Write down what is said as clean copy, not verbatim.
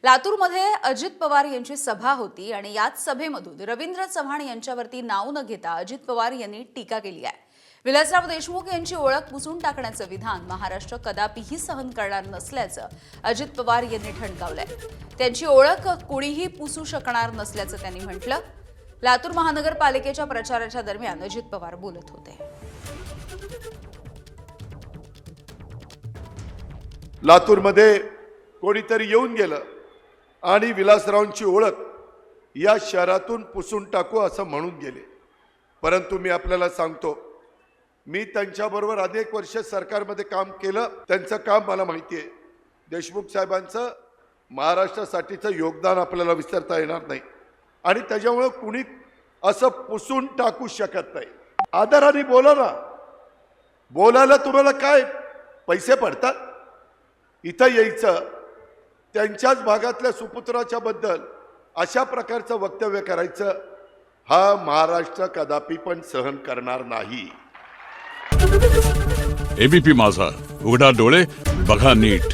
लातूरमध्ये अजित पवार यांची सभा होती आणि याच सभेमधून रवींद्र चव्हाण यांच्यावरती नाव न घेता अजित पवार यांनी टीका केली आहे। विलासराव देशमुख यांची ओळख पुसून टाकण्याचं विधान महाराष्ट्र कदापिही सहन करणार नसल्याचं अजित पवार यांनी ठणकावलंय। त्यांची ओळख कोणीही पुसू शकणार नसल्याचं त्यांनी म्हटलं। लातूर महानगरपालिकेच्या प्रचाराच्या दरम्यान अजित पवार बोलत होते। लातूरमध्ये कोणीतरी येऊन गेलं आणि विलासरावांची ओळख या शहरातून पुसून टाकू असं म्हणून गेले। परंतु मी आपल्याला सांगतो, मी त्यांच्याबरोबर अनेक वर्ष सरकारमध्ये काम केलं। त्यांचं काम मला माहिती आहे। देशमुख साहेबांचं महाराष्ट्रासाठीचं योगदान आपल्याला विसरता येणार नाही आणि त्याच्यामुळे कुणी असं पुसून टाकू शकत नाही। आदराने बोला ना, बोलायला तुम्हाला काय पैसे पडतात? इथं यायचं, त्यांच्याच भागातल्या सुपुत्राच्या बद्दल अशा प्रकारचं वक्तव्य करायचं, हा महाराष्ट्र कदापि पण सहन करणार नाही। एबीपी माझा, उघडा डोळे बघा नीट।